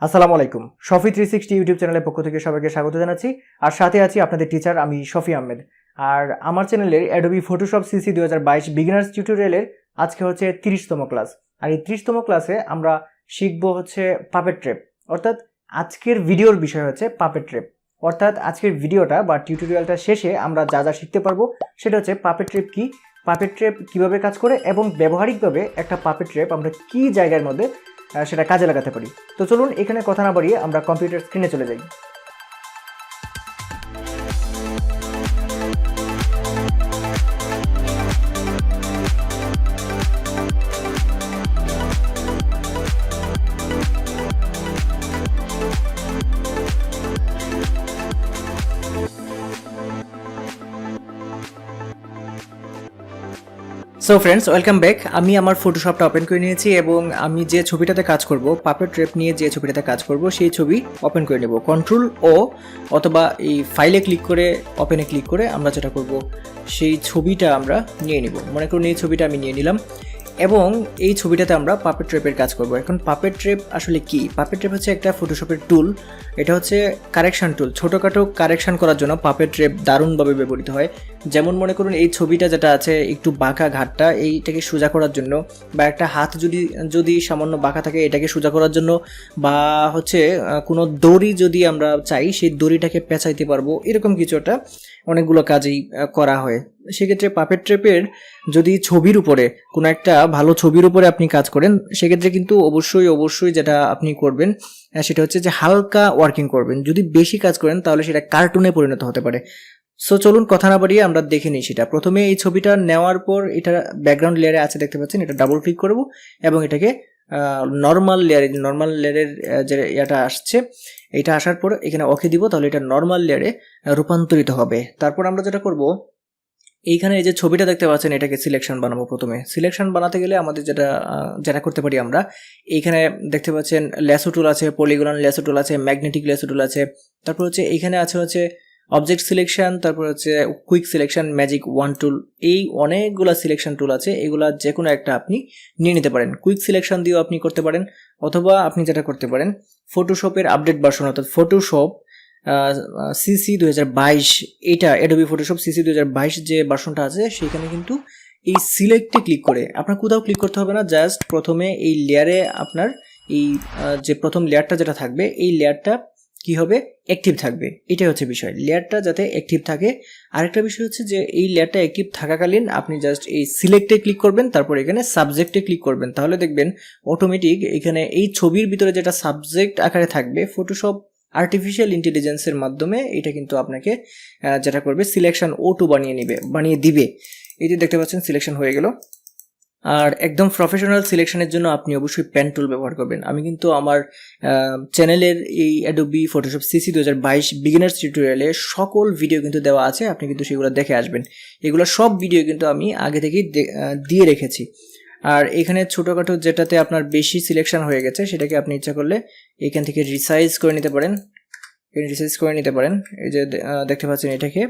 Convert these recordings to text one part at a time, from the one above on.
আসসালামু আলাইকুম। শফি 360 ইউটিউব চ্যানেলের পক্ষ থেকে সবাইকে স্বাগত জানাচ্ছি। আর সাথে আছি আপনাদের টিচার আমি শফি আহমেদ। আর আমার চ্যানেলের অ্যাডোবি ফটোশপ সিসি 2022 বিগিনার্স টিউটোরিয়ালের আজকে হচ্ছে 30তম ক্লাস। আর এই 30তম ক্লাসে আমরা শিখব হচ্ছে পাপেট ট্র্যাপ। অর্থাৎ আজকের ভিডিওর বিষয় হচ্ছে পাপেট ট্র্যাপ। অর্থাৎ আজকের ভিডিওটা বা টিউটোরিয়ালটা শেষে আমরা যা যা শিখতে পারবো সেটা হচ্ছে পাপেট ট্র্যাপ কি, পাপেট ট্র্যাপ কীভাবে কাজ করে এবং ব্যবহারিকভাবে একটা পাপেট ট্র্যাপ আমরা কী জায়গার মধ্যে সেটা কাজে লাগাতে পারি। তো চলুন এখানে কথা না বাড়িয়ে আমরা কম্পিউটার স্ক্রিনে চলে যাই। So friends, welcome back. আমি আমার ফটোশপটা ওপেন করে নিয়েছি এবং আমি যে ছবিটাতে কাজ করব, পাপেট ট্র্যাপ নিয়ে যে ছবিটাতে কাজ করব সেই ছবি ওপেন করে নেব। কন্ট্রোল ও অথবা এই ফাইলে ক্লিক করে ওপেনে ক্লিক করে আমরা যেটা করব সেই ছবিটা আমরা নিয়ে নিব। মনে করুন এই ছবিটা আমি নিয়ে নিলাম এবং এই ছবিটাতে আমরা পাপেট ট্র্যাপের কাজ করব। এখন পাপেট ট্র্যাপ আসলে কি? পাপেট ট্র্যাপ হচ্ছে একটা ফটোশপের টুল। এটা হচ্ছে কারেকশন টুল। ছোটোখাটো কারেকশন করার জন্য পাপেট ট্র্যাপ দারুণভাবে ব্যবহৃত হয়। যেমন মনে করুন এই ছবিটা যেটা আছে একটু বাঁকা ঘাটটা, এইটাকে সোজা করার জন্য, বা একটা হাত যদি সামান্য বাঁকা থাকে এটাকে সোজা করার জন্য, বা হচ্ছে কোনো দড়ি যদি আমরা চাই সেই দড়িটাকে পেঁচাইতে পারবো, এরকম কিছু একটা অনেকগুলো কাজেই করা হয়। সেক্ষেত্রে পাপেট ট্র্যাপের যদি ছবির উপরে কোনো একটা ভালো ছবির উপরে আপনি কাজ করেন সেক্ষেত্রে কিন্তু অবশ্যই যেটা আপনি করবেন সেটা হচ্ছে যে হালকা ওয়ার্কিং করবেন। যদি বেশি কাজ করেন তাহলে সেটা কার্টুনে পরিণত হতে পারে। সো চলুন কথা না বাড়িয়ে আমরা দেখে নিই সেটা। প্রথমে এই ছবিটা নেওয়ার পর এটা ব্যাকগ্রাউন্ড লেয়ারে আছে দেখতে পাচ্ছেন, এটা ডাবল ক্লিক করব এবং এটাকে নর্মাল লেয়ারের যে এটা আসছে, এটা আসার পর এখানে ওকে দিব, তাহলে এটা নর্মাল লেয়ারে রূপান্তরিত হবে। তারপর আমরা যেটা করব, এইখানে এই যে ছবিটা দেখতে পাচ্ছেন এটাকে সিলেকশন বানাবো। প্রথমে সিলেকশন বানাতে গেলে আমাদের যেটা করতে পারি আমরা, এইখানে দেখতে পাচ্ছেন ল্যাসো টুল আছে, পলিগন ল্যাসো টুল আছে, ম্যাগনেটিক ল্যাসো টুল আছে, তারপর হচ্ছে এইখানে হচ্ছে অবজেক্ট সিলেকশন, তারপর হচ্ছে কুইক সিলেকশন, ম্যাজিক ওয়ান টুল। এই অনেকগুলা সিলেকশন টুল আছে, এগুলা যে কোনো একটা আপনি নিয়ে নিতে পারেন। কুইক সিলেকশন দিয়েও আপনি করতে পারেন, অথবা আপনি যেটা করতে পারেন ফটোশপের আপডেট ভার্সন, অর্থাৎ ফটোশপ সিসি 2022, এটা অ্যাডোবি ফটোশপ সিসি 2022 যে ভার্সনটা আছে সেখানে কিন্তু এই সিলেক্টে ক্লিক করে আপনার কোথাও ক্লিক করতে হবে না। জাস্ট প্রথমে এই লেয়ারে আপনার এই যে প্রথম লেয়ারটা যেটা থাকবে এই লেয়ারটা কি হবে, অ্যাক্টিভ থাকবে। এটাই হচ্ছে বিষয়, লেয়ারটা যাতে অ্যাক্টিভ থাকে। আরেকটা বিষয় হচ্ছে যে এই লেয়ারটা অ্যাক্টিভ থাকাকালীন আপনি জাস্ট এই সিলেক্টে ক্লিক করবেন, তারপর এখানে সাবজেক্টে ক্লিক করবেন, তাহলে দেখবেন অটোমেটিক এখানে এই ছবির ভিতরে যেটা সাবজেক্ট আকারে থাকবে ফটোশপ আর্টিফিশিয়াল ইন্টেলিজেন্সের মাধ্যমে এটা কিন্তু আপনাকে যেটা করবে সিলেকশন O2 বানিয়ে দিবে। এই যে দেখতে পাচ্ছেন সিলেকশন হয়ে গেল। আর একদম প্রফেশনাল সিলেকশনের জন্য আপনি অবশ্যই পেন টুল ব্যবহার করবেন। আমি কিন্তু আমার চ্যানেলের এই অ্যাডোবি ফটোশপ সিসি 2022 বিগিনার্স টিউটোরিয়ালে সকল ভিডিও কিন্তু দেওয়া আছে, আপনি কিন্তু সেগুলো দেখে আসবেন। এগুলো সব ভিডিও কিন্তু আমি আগে থেকেই দিয়ে রেখেছি। আর এখানে ছোটোখাটো যেটাতে আপনার বেশি সিলেকশন হয়ে গেছে সেটাকে আপনি ইচ্ছা করলে এখান থেকে রিসাইজ করে নিতে পারেন। এই যে দেখতে পাচ্ছেন এটাকে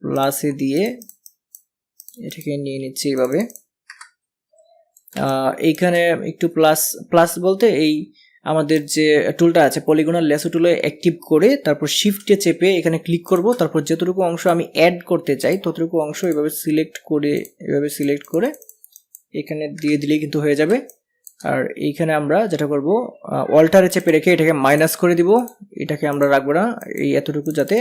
প্লাসে দিয়ে এটাকে নিয়ে নিচ্ছি এইভাবে। এইখানে একটু প্লাস বলতে এই আমাদের যে টুলটা আছে পলিগনাল লেসো টুলে অ্যাক্টিভ করে তারপর শিফটে চেপে এখানে ক্লিক করব, তারপর যতটুকু অংশ আমি অ্যাড করতে চাই ততটুকু অংশ এভাবে সিলেক্ট করে এখানে দিয়ে দিলেই কিন্তু হয়ে যাবে। আর এইখানে আমরা যেটা করব অল্টারে চেপে রেখে এটাকে মাইনাস করে দিব, এটাকে আমরা রাখবো না, এই এতটুকু যাতে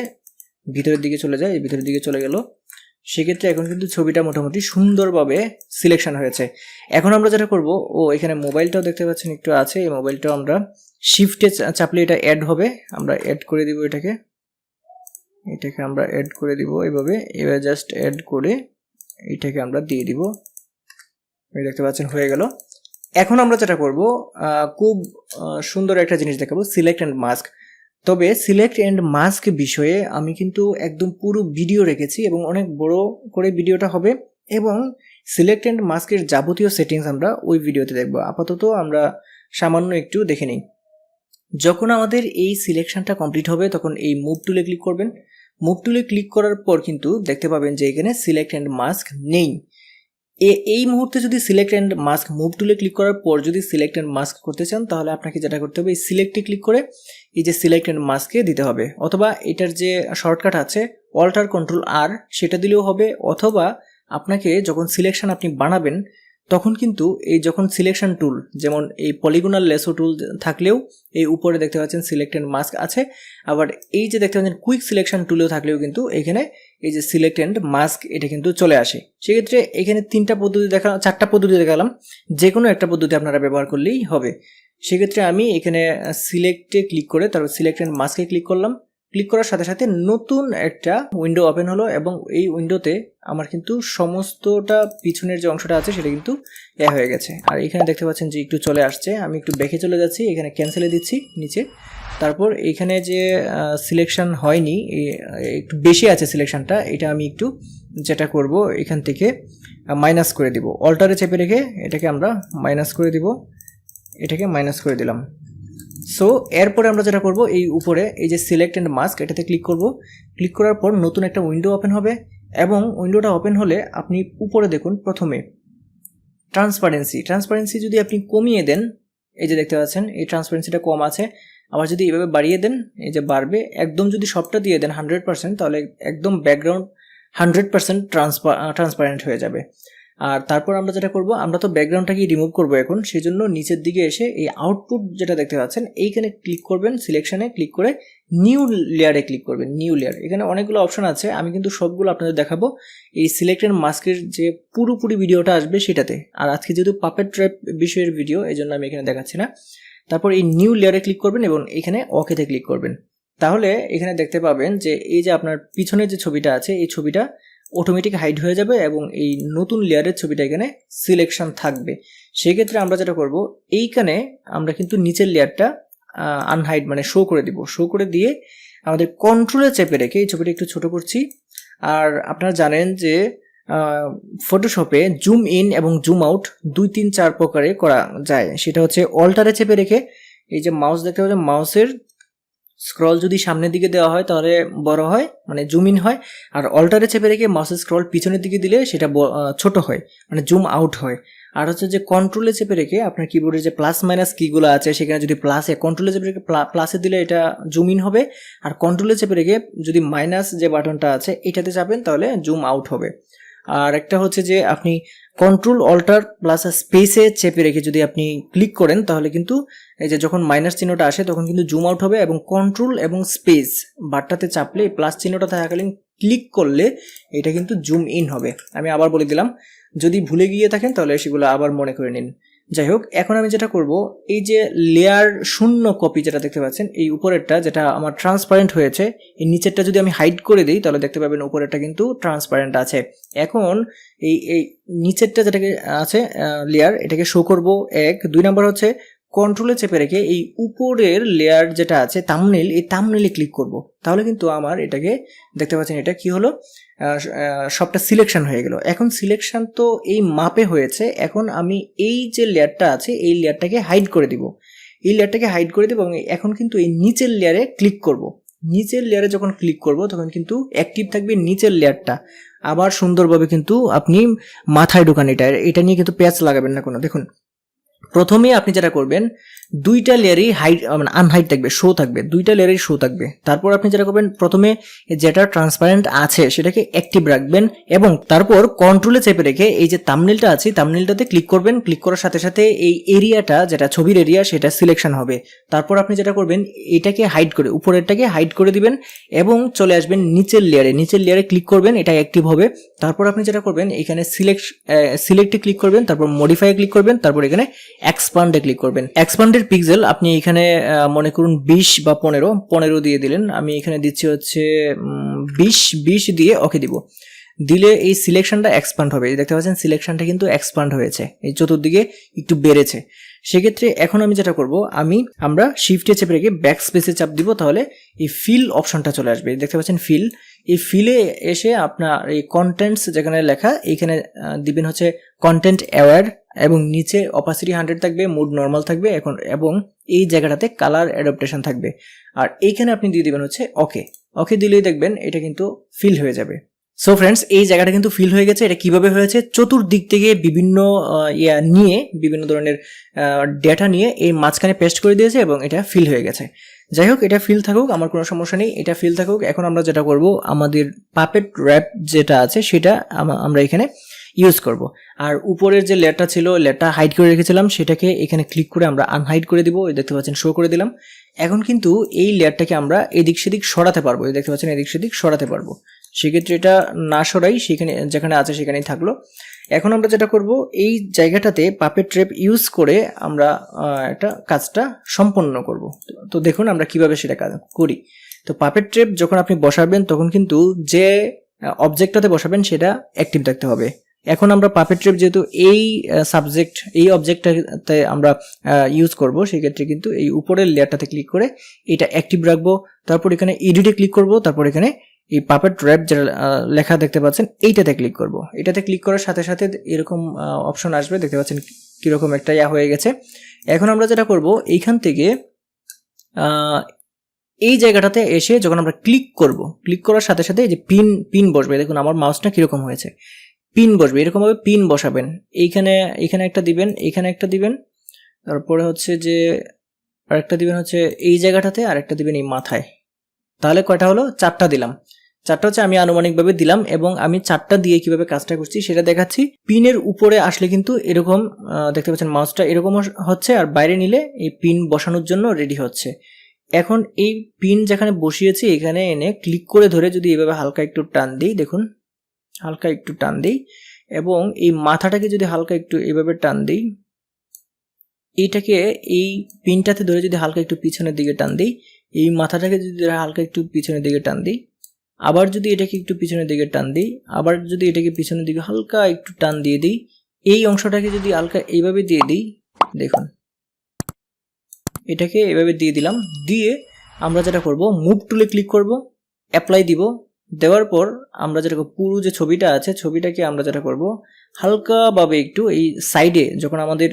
ভিতরের দিকে চলে যায়, এই ভিতরের দিকে চলে গেল। সেক্ষেত্রে এখন কিন্তু ছবিটা মোটামুটি সুন্দরভাবে সিলেকশন হয়েছে। এখন আমরা যেটা করব, এখানে মোবাইলটাও দেখতে পাচ্ছেন একটু আছে, এই মোবাইলটাও আমরা শিফটে চাপলে এটা অ্যাড হবে, আমরা অ্যাড করে দিব এটাকে আমরা অ্যাড করে দিব এভাবে জাস্ট অ্যাড করে এটাকে আমরা দিয়ে দিব। দেখতে পাচ্ছেন হয়ে গেল। এখন আমরা যেটা করব, খুব সুন্দর একটা জিনিস দেখাবো, সিলেক্ট অ্যান্ড মাস্ক। তবে সিলেক্ট অ্যান্ড মাস্ক বিষয়ে আমি কিন্তু একদম পুরো ভিডিও রেখেছি এবং অনেক বড় করে ভিডিওটা হবে, এবং সিলেক্ট অ্যান্ড মাস্কের যাবতীয় সেটিংস আমরা ওই ভিডিওতে দেখব। আপাতত আমরা সামান্য একটু দেখে নিই। যখন আমাদের এই সিলেকশনটা কমপ্লিট হবে তখন এই মুভ টুলে ক্লিক করবেন। মুভ টুলে ক্লিক করার পর কিন্তু দেখতে পাবেন যে এখানে সিলেক্ট অ্যান্ড মাস্ক নেই। এই মুহূর্তে যদি সিলেক্ট অ্যান্ড মাস্ক মুভ টুলে ক্লিক করার পর যদি সিলেক্ট অ্যান্ড মাস্ক করতে চান তাহলে আপনাকে যেটা করতে হবে এই সিলেক্টে ক্লিক করে এই যে সিলেক্ট অ্যান্ড মাস্কে দিতে হবে, অথবা এটার যে শর্টকাট আছে অল্টার কন্ট্রোল আর সেটা দিলেও হবে, অথবা আপনাকে যখন সিলেকশন আপনি বানাবেন তখন কিন্তু এই যখন সিলেকশন টুল যেমন এই পলিগোনাল লেসো টুল থাকলেও এই উপরে দেখতে পাচ্ছেন সিলেক্ট অ্যান্ড মাস্ক আছে, আবার এই যে দেখতে পাচ্ছেন কুইক সিলেকশন টুলেও থাকলেও কিন্তু এখানে এই যে সিলেক্ট অ্যান্ড মাস্ক এটা কিন্তু চলে আসে। সেক্ষেত্রে এখানে 4টা পদ্ধতি দেখালাম, যে কোনো একটা পদ্ধতি আপনারা ব্যবহার করলেই হবে। সেক্ষেত্রে আমি এখানে সিলেক্টে ক্লিক করে তারপর সিলেক্ট অ্যান্ড মাস্কে ক্লিক করলাম। ক্লিক করার সাথে সাথে নতুন একটা উইন্ডো ওপেন হলো এবং এই উইন্ডোতে আমার কিন্তু সমস্তটা পিছনের যে অংশটা আছে সেটা কিন্তু হয়ে গেছে। আর এখানে দেখতে পাচ্ছেন যে একটু চলে আসছে, আমি একটু ব্যাকে চলে যাচ্ছি, এখানে ক্যান্সেলে দিচ্ছি নিচে। তারপর এখানে যে সিলেকশন হয়নি, একটু বেশি আছে সিলেকশনটা, এটা আমি একটু যেটা করব এখান থেকে মাইনাস করে দিব, অল্টারে চেপে রেখে এটাকে আমরা মাইনাস করে দিব, এটাকে মাইনাস করে দিলাম। সো এরপরে আমরা যেটা করব এই উপরে এই যে সিলেক্ট অ্যান্ড মাস্ক এটাতে ক্লিক করব। ক্লিক করার পর নতুন একটা উইন্ডো ওপেন হবে এবং উইন্ডোটা ওপেন হলে আপনি উপরে দেখুন প্রথমে ট্রান্সপারেন্সি যদি আপনি কমিয়ে দেন, এই যে দেখতে পাচ্ছেন এই ট্রান্সপারেন্সিটা কম আছে, আবার যদি এইভাবে বাড়িয়ে দেন এই যে বাড়বে, একদম যদি সবটা দিয়ে দেন 100% তাহলে একদম ব্যাকগ্রাউন্ড 100% ট্রান্সপারেন্ট হয়ে যাবে। আর তারপর আমরা যেটা করব, আমরা তো ব্যাকগ্রাউন্ডটাকে রিমুভ করব এখন, সেই জন্য নিচের দিকে এসে এই আউটপুট যেটা দেখতে পাচ্ছেন এইখানে ক্লিক করবেন, সিলেকশনে ক্লিক করে নিউ লেয়ারে ক্লিক করবেন। নিউ লেয়ার, এখানে অনেকগুলো অপশন আছে, আমি কিন্তু সবগুলো আপনাদের দেখাবো এই সিলেক্ট অ্যান্ড মাস্কের যে পুরোপুরি ভিডিওটা আসবে সেটাতে। আর আজকে যেহেতু পাপেট ট্র্যাপ বিষয়ের ভিডিও এই জন্য আমি এখানে দেখাচ্ছি না। তারপর এই নিউ লেয়ারে ক্লিক করবেন এবং এখানে ওকেতে ক্লিক করবেন। তাহলে এখানে দেখতে পাবেন যে এই যে আপনার পিছনের যে ছবিটা আছে এই ছবিটা অটোমেটিক হাইড হয়ে যাবে এবং এই নতুন লেয়ারের ছবিটা এখানে সিলেকশন থাকবে। সেক্ষেত্রে আমরা যেটা করব, এইখানে আমরা কিন্তু নিচের লেয়ারটা আনহাইড মানে শো করে দিব। শো করে দিয়ে আমাদের কন্ট্রোলে চেপে রেখে এই ছবিটা একটু ছোট করছি। আর আপনারা জানেন যে ফটোশপে জুম ইন এবং জুম আউট 2, 3, 4 প্রকারে করা যায়। সেটা হচ্ছে অল্টারে চেপে রেখে এই যে মাউস দেখতে পাচ্ছেন, মাউসের স্ক্রল যদি সামনের দিকে দেওয়া হয় তাহলে বড় হয় মানে জুম ইন হয়, আর অল্টারে চেপে রেখে মাউসের স্ক্রল পিছনের দিকে দিলে সেটা ছোট হয় মানে জুম আউট হয়। আর হচ্ছে যে কন্ট্রোলে চেপে রেখে আপনার কিবোর্ডের যে প্লাস মাইনাস কিগুলো আছে সেখানে যদি কন্ট্রোলে চেপে রেখে প্লাসে দিলে এটা জুম ইন হবে, আর কন্ট্রোলে চেপে রেখে যদি মাইনাস যে বাটনটা আছে এটাতে চাপেন তাহলে জুম আউট হবে। আর একটা হচ্ছে যে আপনি কন্ট্রোল অল্টার প্লাস স্পেসে চেপে রেখে যদি আপনি ক্লিক করেন তাহলে কিন্তু এই যে যখন মাইনাস চিহ্নটা আসে তখন কিন্তু জুম আউট হবে, এবং কন্ট্রোল এবং স্পেস বাটটাতে চাপলে প্লাস চিহ্নটা থাকাকালীন ক্লিক করলে এটা কিন্তু জুম ইন হবে। আমি আবার বলে দিলাম, যদি ভুলে গিয়ে থাকেন তাহলে সেগুলো আবার মনে করে নিন। যাই হোক, এখন আমি যেটা করব, এই যে লেয়ার শূন্য কপি যেটা দেখতে পাচ্ছেন এই উপরেরটা যেটা আমার ট্রান্সপারেন্ট হয়েছে, এই নিচেরটা যদি আমি হাইড করে দিই তাহলে দেখতে পাবেন উপরেরটা কিন্তু ট্রান্সপারেন্ট আছে। এখন এই নিচেরটা যেটাকে আছে লেয়ার এটাকে শো করব 1, 2 নাম্বার হচ্ছে কন্ট্রোলে চেপে রেখে এই উপরের লেয়ার যেটা আছে থাম্বনেইল, এই থাম্বনেইলে ক্লিক করব। তাহলে কিন্তু আমার এটাকে দেখতে পাচ্ছেন এটা কি হলো, সবটা সিলেকশন হয়ে গেল। এখন সিলেকশন তো এই মাপে হয়েছে, এখন আমি এই যে লেয়ারটা আছে এই লেয়ারটাকে হাইড করে দিব। এই লেয়ারটাকে হাইড করে দেব এবং এখন কিন্তু এই নিচের লেয়ারে ক্লিক করব। নিচের লেয়ারে যখন ক্লিক করব তখন কিন্তু অ্যাক্টিভ থাকবে নিচের লেয়ারটা। আবার সুন্দরভাবে কিন্তু আপনি মাথায় ঢোকান, এটা নিয়ে কিন্তু প্যাচ লাগাবেন না কোনো। দেখুন প্রথমে আপনি যেটা করবেন, 2টা লেয়ারই হাইড মানে আনহাইড থাকবে, শো থাকবে, 2টা লেয়ারই শো থাকবে। তারপর আপনি যেটা করবেন, প্রথমে যেটা ট্রান্সপারেন্ট আছে সেটাকে অ্যাক্টিভ রাখবেন এবং তারপর কন্ট্রোলে চেপে রেখে এই যে থাম্বনেইলটা আছে থাম্বনেইলটাতে ক্লিক করবেন। ক্লিক করার সাথে সাথে এই এরিয়াটা যেটা ছবির এরিয়া সেটা সিলেকশন হবে। তারপর আপনি যেটা করবেন, এটাকে হাইড করে উপরেরটাকে হাইড করে দিবেন এবং চলে আসবেন নিচের লেয়ারে ক্লিক করবেন, এটা অ্যাক্টিভ হবে। তারপর আপনি যেটা করবেন, এখানে সিলেক্টে ক্লিক করবেন, তারপর মডিফাই ক্লিক করবেন, তারপর এখানে এক্সপান্ডে ক্লিক করবেন। এক্সপান্ডের পিক্সেল আপনি এখানে মনে করুন 20 বা 15 দিয়ে দিলেন। আমি এখানে দিচ্ছি হচ্ছে 20 দিয়ে ওকে দিব। দিলে এই সিলেকশনটা এক্সপান্ড হবে। দেখতে পাচ্ছেন সিলেকশনটা কিন্তু এক্সপান্ড হয়েছে, এই চতুর্দিকে একটু বেড়েছে। সেক্ষেত্রে এখন আমি যেটা করব, আমরা শিফটে চেপে রেখে ব্যাক স্পেসে চাপ দিব, তাহলে এই ফিল অপশনটা চলে আসবে। দেখতে পাচ্ছেন ফিল, এই ফিলে এসে আপনার এই কন্টেন্টস যেখানে লেখা এইখানে দিবেন হচ্ছে কন্টেন্ট অ্যাওয়ার, এবং নিচে অপাসিটি 100 থাকবে, মুড নর্মাল থাকবে এবং এই জায়গাটাতে কালার অ্যাডাপ্টেশন থাকবে। আর এইখানে আপনি দিয়ে দিবেন হচ্ছে ওকে দিলেই দেখবেন এটা কিন্তু ফিল হয়ে যাবে। সো ফ্রেন্ডস, এই জায়গাটা কিন্তু ফিল হয়ে গেছে। এটা কিভাবে হয়েছে, চতুর্দিক থেকে বিভিন্ন নিয়ে, বিভিন্ন ধরনের ডেটা নিয়ে এই মাঝখানে পেস্ট করে দিয়েছে এবং এটা ফিল হয়ে গেছে। যাই হোক, এটা ফিল থাকুক, আমার কোনো সমস্যা নেই, এটা ফিল থাকুক। এখন আমরা যেটা করব, আমাদের পাপেট র্যাপ যেটা আছে সেটা আমরা এখানে ইউজ করব। আর উপরের যে লেয়ারটা ছিল, লেয়ারটা হাইড করে রেখেছিলাম, সেটাকে এখানে ক্লিক করে আমরা আনহাইড করে দিব। দেখতে পাচ্ছেন শো করে দিলাম। এখন কিন্তু এই লেয়ারটাকে আমরা এদিক সেদিক সরাতে পারবো, দেখতে পাচ্ছেন এদিক সেদিক সরাতে পারবো। সেক্ষেত্রে এটা না সরাই, সেখানে যেখানে আছে সেখানেই থাকলো। এখন আমরা যেটা করব, এই জায়গাটাতে পাপেট ট্র্যাপ ইউজ করে আমরা একটা কাজটা সম্পন্ন করব। তো দেখুন আমরা কিভাবে সেটা কাজ করি। তো পাপেট ট্র্যাপ যখন আপনি বসাবেন তখন কিন্তু যে অবজেক্টটাতে বসাবেন সেটা অ্যাক্টিভ থাকতে হবে। এখন আমরা পাপেট ট্র্যাপ যেহেতু এই সাবজেক্ট, এই অবজেক্টটাতে আমরা ইউজ করব, সেক্ষেত্রে কিন্তু এই উপরের লেয়ারটাতে ক্লিক করে এটা অ্যাক্টিভ রাখবো। তারপর এখানে এডিটে ক্লিক করব, তারপর এখানে এই পাপেট র্যাপ যেটা লেখা দেখতে পাচ্ছেন এইটাতে ক্লিক করব। এটাতে ক্লিক করার সাথে সাথে এরকম অপশন আসবে, দেখতে পাচ্ছেন কীরকম একটা হয়ে গেছে। এখন আমরা যেটা করব, এইখান থেকে এই জায়গাটাতে এসে যখন আমরা ক্লিক করব, ক্লিক করার সাথে সাথে এই যে পিন বসবে, দেখুন আমার মাউসটা কীরকম হয়েছে, পিন বসবে। এরকমভাবে পিন বসাবেন, এখানে একটা দিবেন, এখানে একটা দিবেন, তারপরে হচ্ছে যে আরেকটা দিবেন হচ্ছে এই জায়গাটাতে, আর একটা দিবেন এই মাথায়। তাহলে কয়টা হলো, 4টা দিলাম। 4টা হচ্ছে আমি আনুমানিকভাবে দিলাম, এবং আমি 4টা দিয়ে কিভাবে কাজটা করছি সেটা দেখাচ্ছি। পিনের উপরে আসলে কিন্তু এরকম দেখতে পাচ্ছেন মাউসটা এরকম হচ্ছে, আর বাইরে নিলে এই পিন বসানোর জন্য রেডি হচ্ছে। এখন এই পিন যেখানে বসিয়েছি এখানে এনে ক্লিক করে ধরে যদি এভাবে হালকা একটু টান দিই, দেখুন হালকা একটু টান দিই, এবং এই মাথাটাকে যদি হালকা একটু এভাবে টান দিই, এইটাকে এই পিনটাতে ধরে যদি হালকা একটু পিছনের দিকে টান দিই, এই মাথাটাকে যদি হালকা একটু পিছনের দিকে টান দিই, আবার যদি এটাকে একটু পিছনের দিকে টান দিই, আবার যদি এটাকে পিছনের দিকে হালকা একটু টান দিয়ে দিই, এই অংশটাকে যদি হালকা এইভাবে দিয়ে দিই, দেখুন এটাকে এভাবে দিয়ে দিলাম। দিয়ে আমরা যেটা করব, মুভ টুলে ক্লিক করব, অ্যাপ্লাই দিব। দেওয়ার পর আমরা যেটা পুরো যে ছবিটা আছে, ছবিটাকে আমরা যেটা করব, হালকাভাবে একটু এই সাইডে যখন আমাদের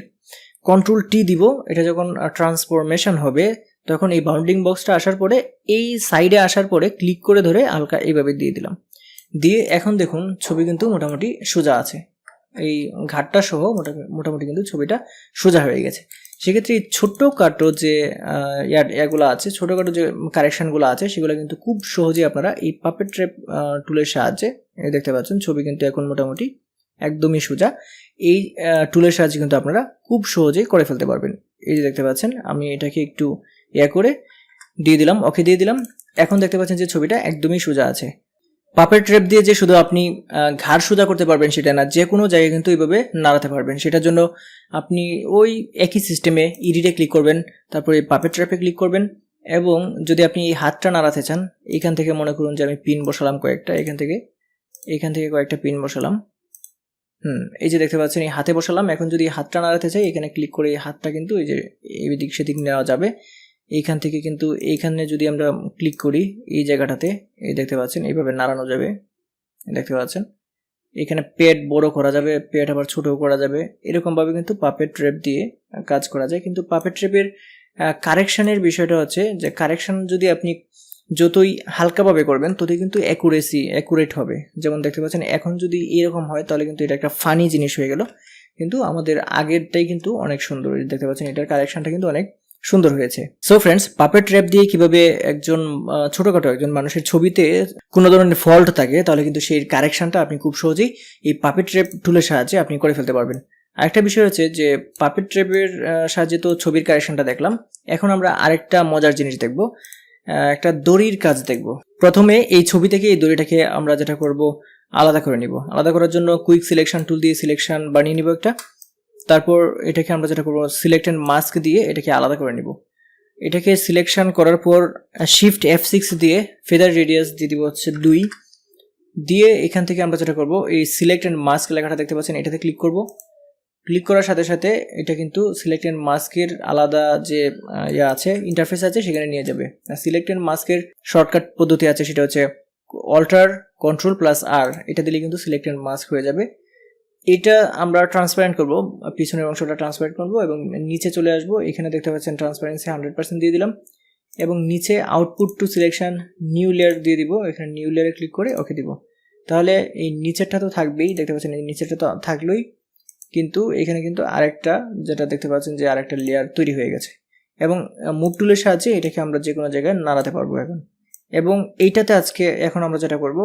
কন্ট্রোল টি দিব, এটা যখন ট্রান্সফরমেশন হবে, তখন এই বাউন্ডিং বক্সটা আসার পরে এই সাইডে আসার পরে ক্লিক করে ধরে হালকা এইভাবে দিয়ে দিলাম। দিয়ে এখন দেখুন ছবি কিন্তু মোটামুটি সোজা আছে, এই ঘাটটা সহ মোটামুটি কিন্তু ছবিটা সোজা হয়ে গেছে। সেক্ষেত্রে এই ছোটোখাটো যে ইয়াগুলো আছে, ছোটোখাটো যে কারেকশানগুলো আছে, সেগুলো কিন্তু খুব সহজেই আপনারা এই পাপেট ট্র্যাপ টুলের সাহায্যে দেখতে পাচ্ছেন ছবি কিন্তু এখন মোটামুটি একদমই সোজা। এই টুলের সাহায্যে কিন্তু আপনারা খুব সহজেই করে ফেলতে পারবেন। এই যে দেখতে পাচ্ছেন, আমি এটাকে একটু করে দিয়ে দিলাম, ওকে দিয়ে দিলাম। এখন দেখতে পাচ্ছেন যে ছবিটা একদমই সোজা আছে। পাপেট ট্র্যাপ দিয়ে যে শুধু আপনি ঘাড় সোজা করতে পারবেন সেটা না, যে কোনো জায়গায় কিন্তু এইভাবে নাড়াতে পারবেন। সেটার জন্য আপনি ওই একই সিস্টেমে এডিটে ক্লিক করবেন, তারপরে পাপেট ট্র্যাপে ক্লিক করবেন, এবং যদি আপনি এই হাতটা নাড়াতে চান, এখান থেকে মনে করুন যে আমি পিন বসালাম কয়েকটা, এখান থেকে কয়েকটা পিন বসালাম। এই যে দেখতে পাচ্ছেন এই হাতে বসালাম। এখন যদি হাতটা নাড়াতে চাই, এখানে ক্লিক করে এই হাতটা কিন্তু এই যে এদিক সেদিক নেওয়া যাবে। এইখান থেকে কিন্তু এইখানে যদি আমরা ক্লিক করি এই জায়গাটাতে, এই দেখতে পাচ্ছেন এইভাবে নাড়ানো যাবে, দেখতে পাচ্ছেন এখানে পেট বড় করা যাবে, পেট আবার ছোটও করা যাবে। এরকমভাবে কিন্তু পাপেট ট্র্যাপ দিয়ে কাজ করা যায়। কিন্তু পাপেট ট্র্যাপের কারেকশানের বিষয়টা হচ্ছে যে কারেকশান যদি আপনি যতই হালকাভাবে করবেন ততই কিন্তু অ্যাকুরেট হবে। যেমন দেখতে পাচ্ছেন এখন যদি এরকম হয় তাহলে কিন্তু এটা একটা ফানি জিনিস হয়ে গেল, কিন্তু আমাদের আগেরটাই কিন্তু অনেক সুন্দর। দেখতে পাচ্ছেন এটার কারেকশানটা কিন্তু অনেক সুন্দর হয়েছে। সো ফ্রেন্ডস, পাপেট ট্র্যাপ দিয়ে কিভাবে একজন ছোটখাটো একজন মানুষের ছবিতে কোনো ধরনের ফল্ট থাকে, তাহলে কিন্তু সেই কারেকশানটা আপনি খুব সহজেই এই পাপেট ট্র্যাপ টুলের সাহায্যে আপনি করে ফেলতে পারবেন। আরেকটা বিষয় হচ্ছে যে পাপেট ট্র্যাপের সাহায্যে তো ছবির কারেকশানটা দেখলাম, এখন আমরা আরেকটা মজার জিনিস দেখব, একটা দড়ির কাজ দেখব। প্রথমে এই ছবি থেকে এই দড়িটাকে আমরা যেটা করব, আলাদা করে নিব। আলাদা করার জন্য কুইক সিলেকশন টুল দিয়ে সিলেকশন বানিয়ে নিব একটা। তারপর এটাকে আমরা যেটা করব, সিলেক্ট এন্ড মাস্ক দিয়ে এটাকে আলাদা করে নিব। এটাকে সিলেকশন করার পর শিফট F6 দিয়ে ফেদার রেডিয়াস দিয়ে দিব হচ্ছে 2 দিয়ে এখান থেকে আমরা যেটা করব, এই সিলেক্ট এন্ড মাস্ক লেখাটা দেখতে পাচ্ছেন, এটাতে ক্লিক করব। ক্লিক করার সাথে সাথে এটা কিন্তু সিলেক্ট এন্ড মাস্কের আলাদা যে আছে ইন্টারফেস আছে সেখানে নিয়ে যাবে। সিলেক্ট এন্ড মাস্কের শর্টকাট পদ্ধতি আছে, সেটা হচ্ছে অল্টার কন্ট্রোল প্লাস আর, এটা দিলে কিন্তু সিলেক্ট এন্ড মাস্ক হয়ে যাবে। এটা আমরা ট্রান্সপারেন্ট করব, পিছনের অংশটা ট্রান্সপারেন্ট করব এবং নিচে চলে আসব। এখানে দেখতে পাচ্ছেন ট্রান্সপারেন্সি 100% দিয়ে দিলাম, এবং নিচে output to selection new layer দিয়ে দিব। এখানে নিউ লেয়ারে ক্লিক করে ওকে দিব। তাহলে এই নিচেরটা তো থাকবেই, দেখতে পাচ্ছেন এই নিচেরটা তো থাকলোই, কিন্তু এখানে কিন্তু আরেকটা যেটা দেখতে পাচ্ছেন যে আরেকটা লেয়ার তৈরি হয়ে গেছে। এবং মুভ টুলের সাহায্যে এটাকে আমরা যে কোনো জায়গায় নাড়াতে পারবো এখন। এবং এইটাতে এখন আমরা যেটা করব,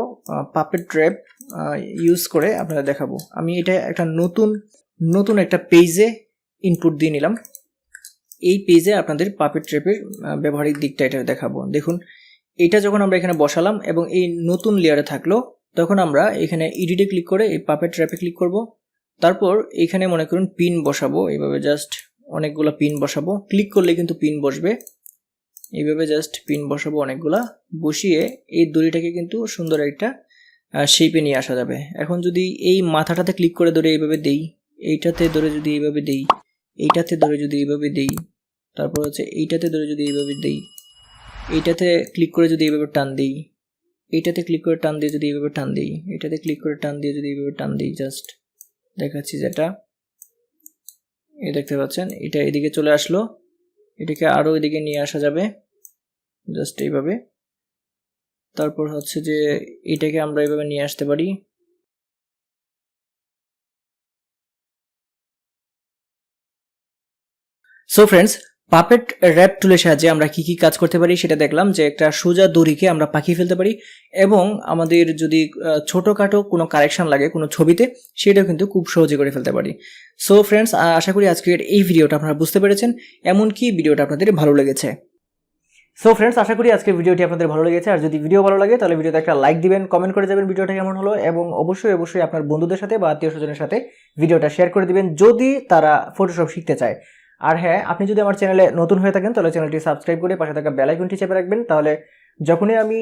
পাপেট ট্র্যাপ ইউজ করে আপনাদের দেখাবো। আমি এটা একটা নতুন একটা পেজে ইনপুট দিয়ে নিলাম। এই পেজে আপনাদের পাপেট ট্র্যাপের ব্যবহারিক দিকটা এটা দেখাবো। দেখুন, এটা যখন আমরা এখানে বসালাম এবং এই নতুন লেয়ারে থাকলো, তখন আমরা এখানে এডিটে ক্লিক করে এই পাপেট ট্র্যাপে ক্লিক করব। তারপর এখানে মনে করুন পিন বসাবো, এইভাবে জাস্ট অনেকগুলো পিন বসাবো। ক্লিক করলে কিন্তু পিন বসবে, এইভাবে জাস্ট পিন বসাবো অনেকগুলা, বসিয়ে এই দড়িটাকে কিন্তু সুন্দর একটা শেপে নিয়ে আসা যাবে। এখন যদি এই মাথাটাতে ক্লিক করে ধরে এইভাবে দেই, এইটাতে ধরে যদি এইভাবে দেই, এইটাতে ধরে যদি এইভাবে দেই, তারপর হচ্ছে এইটাতে ধরে যদি এইভাবে দেই, এইটাতে ক্লিক করে যদি এইভাবে টান দিই, এইটাতে ক্লিক করে টান দিয়ে যদি এইভাবে টান দিই, এটাতে ক্লিক করে টান দিয়ে যদি এইভাবে টান দিই, জাস্ট দেখাচ্ছি যেটা এই দেখতে পাচ্ছেন এটা এদিকে চলে আসলো, এটাকে আরও এদিকে নিয়ে আসা যাবে জাস্ট এইভাবে। তারপর হচ্ছে যে এটাকে আমরা এইভাবে নিয়ে আসতে পারি। সো ফ্রেন্ডস, পাপেট র্যাপ টুলের সাহায্যে আমরা কি কি কাজ করতে পারি সেটা দেখলাম, যে একটা সোজা দড়িকে আমরা পাকিয়ে ফেলতে পারি, এবং আমাদের যদি ছোটোখাটো কোনো কারেকশন লাগে কোনো ছবিতে, সেটাও কিন্তু খুব সহজে করে ফেলতে পারি। সো ফ্রেন্ডস, আশা করি আজকের এই ভিডিওটা আপনারা বুঝতে পেরেছেন, এমনকি ভিডিওটা আপনাদের ভালো লেগেছে। সো ফ্রেন্ডস, আশা করি আজকের ভিডিওটি আপনাদের ভালো লেগেছে। আর যদি ভিডিও ভালো লাগে তাহলে ভিডিওতে একটা লাইক দিবেন, কমেন্ট করে যাবেন ভিডিওটা কেমন হলো, এবং অবশ্যই আপনার বন্ধুদের সাথে বা আত্মীয় স্বজনের সাথে ভিডিওটা শেয়ার করে দিবেন যদি তারা ফটোশপ শিখতে চায়। আর হ্যাঁ, আপনি যদি আমার চ্যানেলে নতুন হয়ে থাকেন তাহলে চ্যানেলটি সাবস্ক্রাইব করে পাশে থাকা বেল আইকনটি চেপে রাখবেন, তাহলে যখনই আমি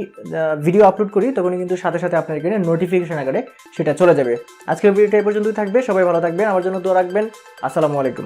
ভিডিও আপলোড করি তখনই কিন্তু সাথে সাথে আপনার এখানে নোটিফিকেশন আকারে সেটা চলে যাবে। আজকের ভিডিওটা এই পর্যন্তই থাকবে, সবাই ভালো থাকবেন, আমার জন্য দোয়া রাখবেন। আসসালামু আলাইকুম।